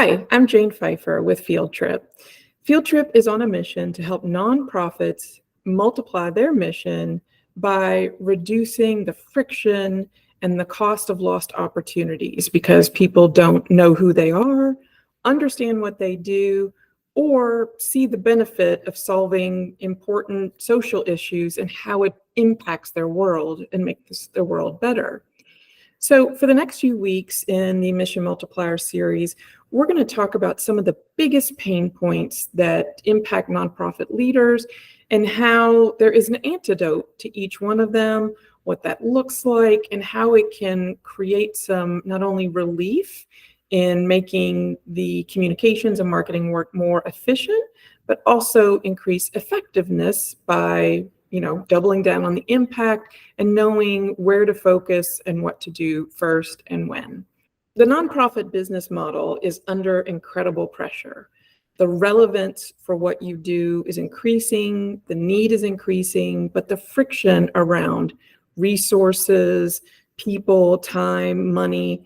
Hi, I'm Jane Pfeiffer with Fieldtrip. Fieldtrip is on a mission to help nonprofits multiply their mission by reducing the friction and the cost of lost opportunities because people don't know who they are, understand what they do, or see the benefit of solving important social issues and how it impacts their world and makes their world better. So, for the next few weeks in the Mission Multiplier series, we're going to talk about some of the biggest pain points that impact nonprofit leaders and how there is an antidote to each one of them, what that looks like, and how it can create some not only relief in making the communications and marketing work more efficient, but also increase effectiveness by doubling down on the impact and knowing where to focus and what to do first and when. The nonprofit business model is under incredible pressure. The relevance for what you do is increasing, the need is increasing, but the friction around resources, people, time, money,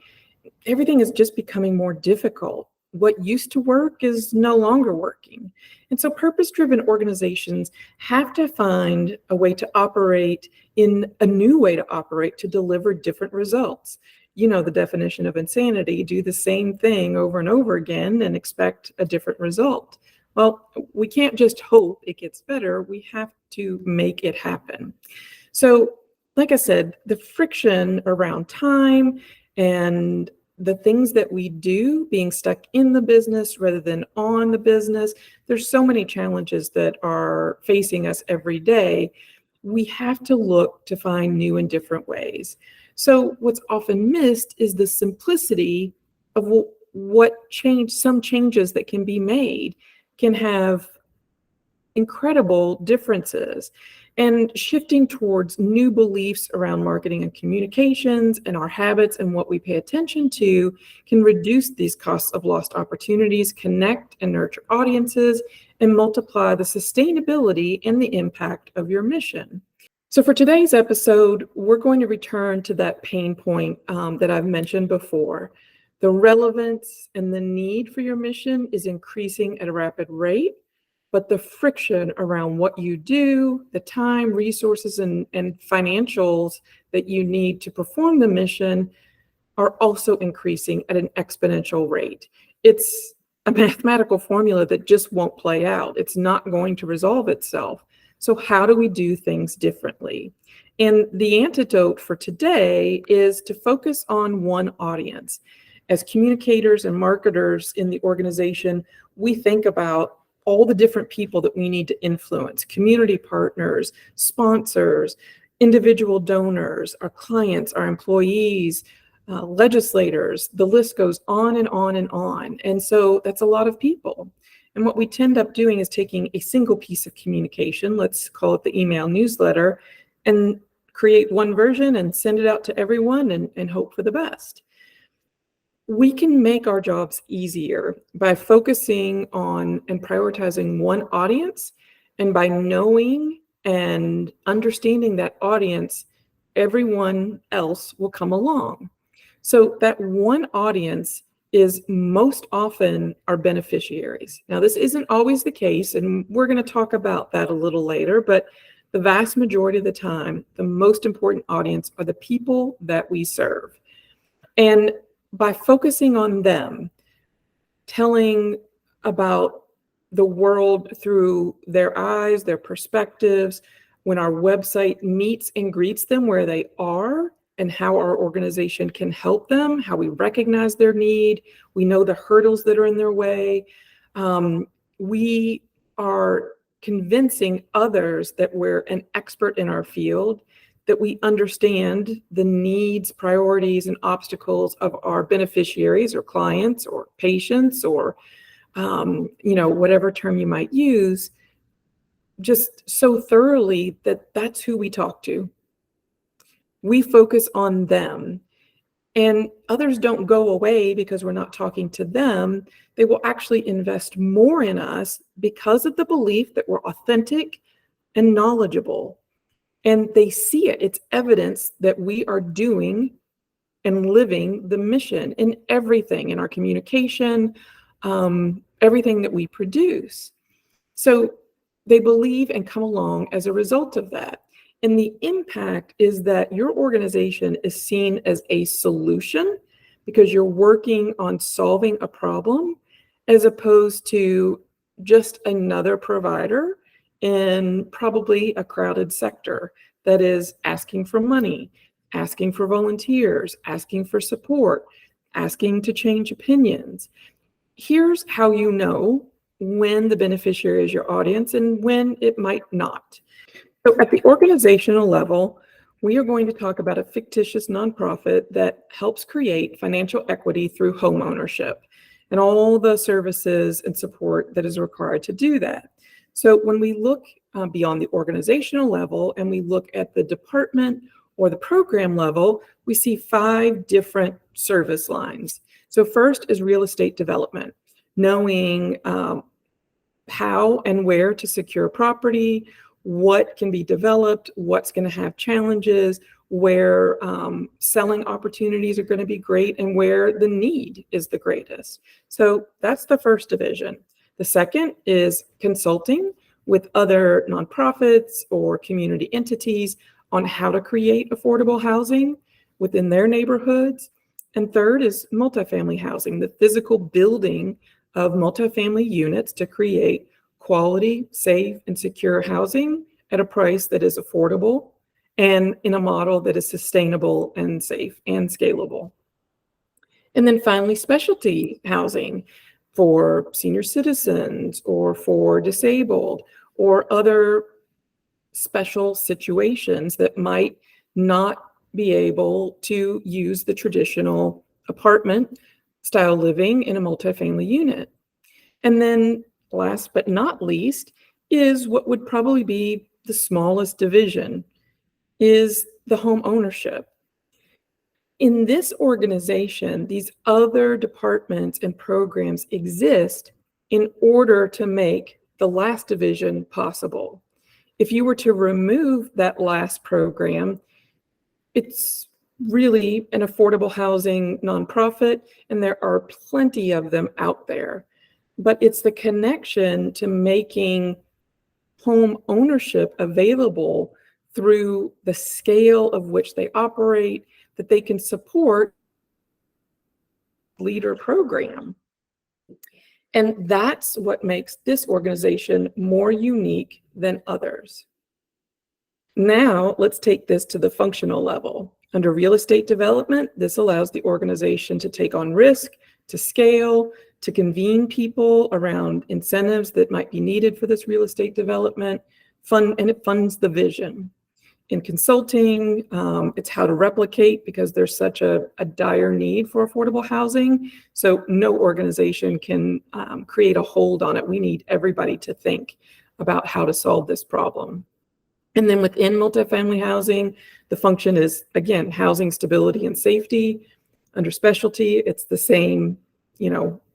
everything is just becoming more difficult. What used to work is no longer working. And so purpose-driven organizations have to find a way to operate in a new way to operate to deliver different results. You know the definition of insanity: do the same thing over and over again and expect a different result. Well, we can't just hope it gets better. We have to make it happen. So, like I said, the friction around time and the things that we do, being stuck in the business rather than on the business, there's so many challenges that are facing us every day. We have to look to find new and different ways. So what's often missed is the simplicity of some changes that can be made can have incredible differences. And shifting towards new beliefs around marketing and communications and our habits and what we pay attention to can reduce these costs of lost opportunities, connect and nurture audiences, and multiply the sustainability and the impact of your mission. So for today's episode, we're going to return to that pain point that I've mentioned before. The relevance and the need for your mission is increasing at a rapid rate, but the friction around what you do, the time, resources, and financials that you need to perform the mission are also increasing at an exponential rate. It's a mathematical formula that just won't play out. It's not going to resolve itself. So how do we do things differently? And the antidote for today is to focus on one audience. As communicators and marketers in the organization, we think about all the different people that we need to influence: community partners, sponsors, individual donors, our clients, our employees, legislators. The list goes on and on and on. And so that's a lot of people. And what we tend up doing is taking a single piece of communication, let's call it the email newsletter, and create one version and send it out to everyone and hope for the best. We can make our jobs easier by focusing on and prioritizing one audience, and by knowing and understanding that audience, everyone else will come along. So that one audience is most often our beneficiaries. Now, this isn't always the case, and we're going to talk about that a little later, but the vast majority of the time, the most important audience are the people that we serve. And by focusing on them, telling about the world through their eyes, their perspectives, when our website meets and greets them where they are and how our organization can help them, how we recognize their need, we know the hurdles that are in their way. We are convincing others that we're an expert in our field, that we understand the needs, priorities, and obstacles of our beneficiaries or clients or patients or, whatever term you might use, just so thoroughly that that's who we talk to. We focus on them, and others don't go away because we're not talking to them. They will actually invest more in us because of the belief that we're authentic and knowledgeable. And they see it. It's evidence that we are doing and living the mission in everything, in our communication, everything that we produce. So they believe and come along as a result of that. And the impact is that your organization is seen as a solution because you're working on solving a problem as opposed to just another provider in probably a crowded sector that is asking for money, asking for volunteers, asking for support, asking to change opinions. Here's how you know when the beneficiary is your audience and when it might not. So at the organizational level, we are going to talk about a fictitious nonprofit that helps create financial equity through home ownership and all the services and support that is required to do that. So when we look beyond the organizational level and we look at the department or the program level, we see 5 different service lines. So first is real estate development, knowing how and where to secure property, what can be developed, what's going to have challenges, where selling opportunities are going to be great, and where the need is the greatest. So that's the first division. The second is consulting with other nonprofits or community entities on how to create affordable housing within their neighborhoods. And third is multifamily housing, the physical building of multifamily units to create quality, safe, and secure housing at a price that is affordable and in a model that is sustainable and safe and scalable. And then finally, specialty housing for senior citizens or for disabled or other special situations that might not be able to use the traditional apartment style living in a multifamily unit. And then last but not least is what would probably be the smallest division, is the home ownership. In this organization, these other departments and programs exist in order to make the last division possible. If you were to remove that last program, it's really an affordable housing nonprofit, and there are plenty of them out there. But it's the connection to making home ownership available through the scale of which they operate that they can support leader program. And that's what makes this organization more unique than others. Now, let's take this to the functional level. Under real estate development, this allows the organization to take on risk, to scale, to convene people around incentives that might be needed for this real estate development, and it funds the vision. In consulting, it's how to replicate because there's such a dire need for affordable housing. So no organization can create a hold on it. We need everybody to think about how to solve this problem. And then within multifamily housing, the function is, again, housing stability and safety. Under specialty, it's the same,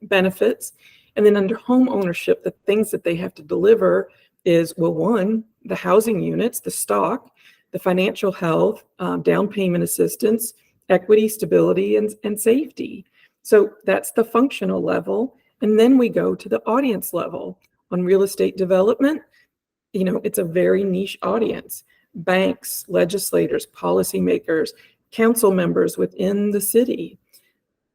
benefits. And then under home ownership, the things that they have to deliver is, well, one, the housing units, the stock, the financial health, down payment assistance, equity, stability, and safety. So that's the functional level. And then we go to the audience level. On real estate development, it's a very niche audience. Banks, legislators, policymakers, council members within the city.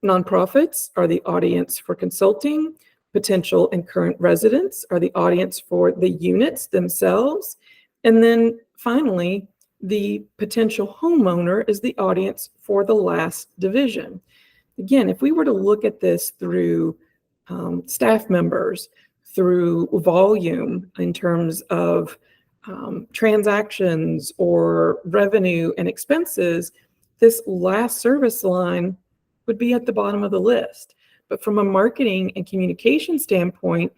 Nonprofits are the audience for consulting. Potential and current residents are the audience for the units themselves. And then finally, the potential homeowner is the audience for the last division. Again, if we were to look at this through staff members, through volume in terms of transactions or revenue and expenses, this last service line would be at the bottom of the list. But from a marketing and communication standpoint,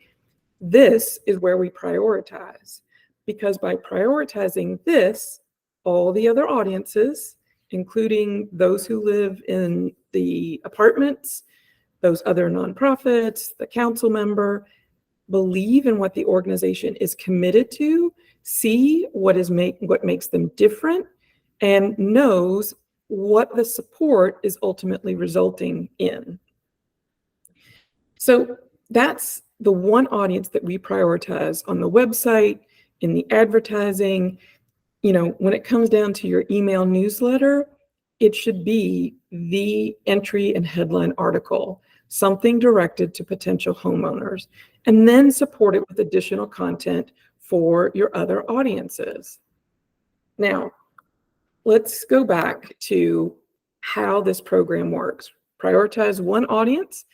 this is where we prioritize. Because by prioritizing this, all the other audiences, including those who live in the apartments, those other nonprofits, the council member, believe in what the organization is committed to, see what makes them different, and knows what the support is ultimately resulting in. So That's the one audience that we prioritize on the website, in the advertising. When it comes down to your email newsletter, it should be the entry and headline article, something directed to potential homeowners, and then support it with additional content for your other audiences. Now, let's go back to how this program works. Prioritize one audience,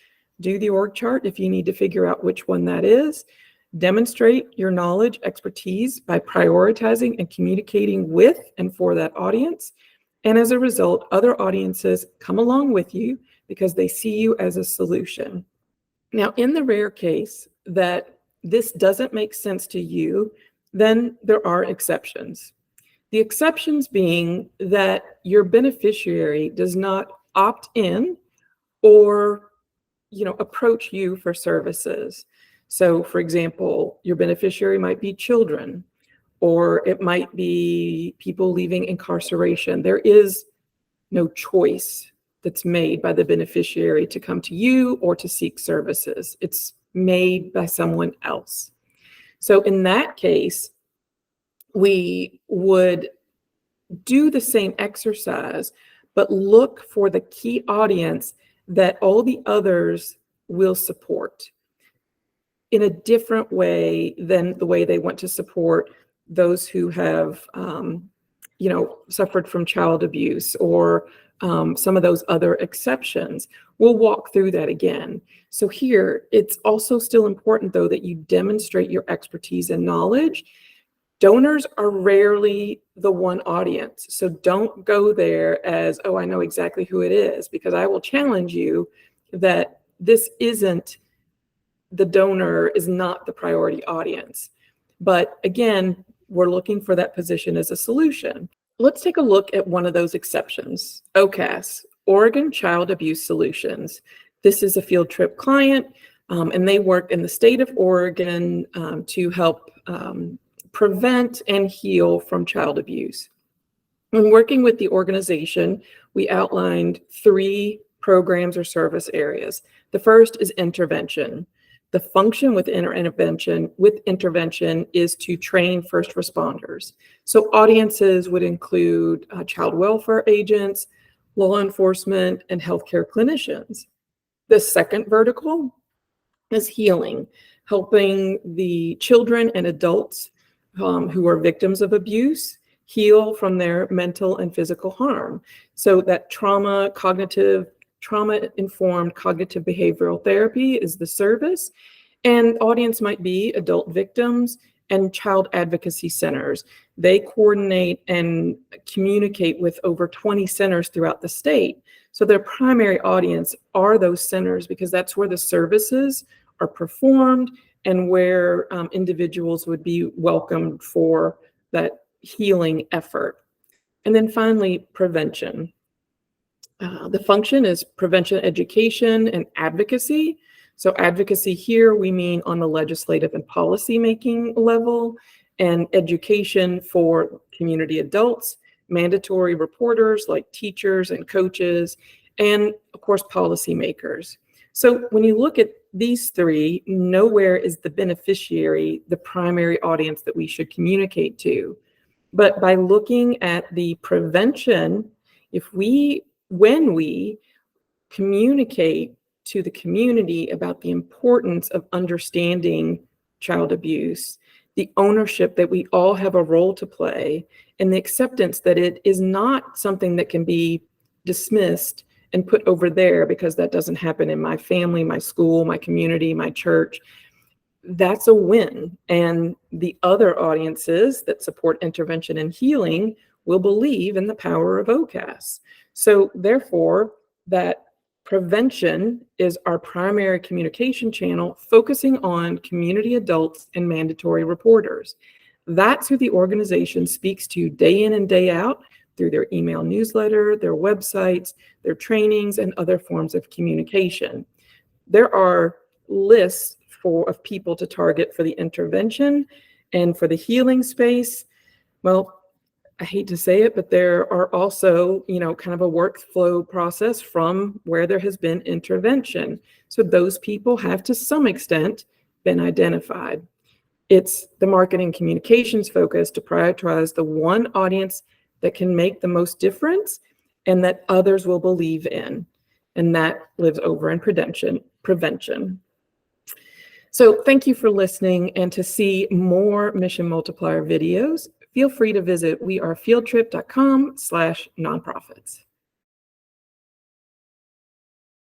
do the org chart if you need to figure out which one that is. Demonstrate your knowledge, expertise by prioritizing and communicating with and for that audience. And as a result, other audiences come along with you because they see you as a solution. Now, in the rare case that this doesn't make sense to you, then there are exceptions. The exceptions being that your beneficiary does not opt in or approach you for services. So, for example, your beneficiary might be children, or it might be people leaving incarceration. There is no choice that's made by the beneficiary to come to you or to seek services. It's made by someone else. So in that case, we would do the same exercise, but look for the key audience that all the others will support in a different way than the way they want to support those who have, suffered from child abuse or some of those other exceptions. We'll walk through that again. So here, it's also still important, though, that you demonstrate your expertise and knowledge. Donors are rarely the one audience. So don't go there as, oh, I know exactly who it is, because I will challenge you that the donor is not the priority audience. But again, we're looking for that position as a solution. Let's take a look at one of those exceptions, OCAS, Oregon Child Abuse Solutions. This is a Fieldtrip client, and they work in the state of Oregon to help prevent and heal from child abuse. When working with the organization, we outlined 3 programs or service areas. The first is intervention. The function with intervention is to train first responders. So audiences would include child welfare agents, law enforcement, and healthcare clinicians. The second vertical is healing, helping the children and adults who are victims of abuse heal from their mental and physical harm. So that trauma-informed cognitive behavioral therapy is the service, and audience might be adult victims and child advocacy centers. They coordinate and communicate with over 20 centers throughout the state. So their primary audience are those centers because that's where the services are performed and where individuals would be welcomed for that healing effort. And then finally, prevention. The function is prevention education and advocacy. So advocacy here, we mean on the legislative and policy-making level, and education for community adults, mandatory reporters like teachers and coaches, and of course, policymakers. So when you look at these 3, nowhere is the beneficiary the primary audience that we should communicate to. But by looking at the prevention, when we communicate to the community about the importance of understanding child abuse, the ownership that we all have a role to play, and the acceptance that it is not something that can be dismissed and put over there because that doesn't happen in my family, my school, my community, my church, that's a win. And the other audiences that support intervention and healing will believe in the power of OCAS. So therefore, that prevention is our primary communication channel, focusing on community adults and mandatory reporters. That's who the organization speaks to day in and day out through their email newsletter, their websites, their trainings, and other forms of communication. There are lists of people to target for the intervention, and for the healing space, well, I hate to say it, but there are also, kind of a workflow process from where there has been intervention. So those people have, to some extent, been identified. It's the marketing communications focus to prioritize the one audience that can make the most difference and that others will believe in. And that lives over in prevention. So thank you for listening, and to see more Mission Multiplier videos, feel free to visit wearefieldtrip.com/nonprofits.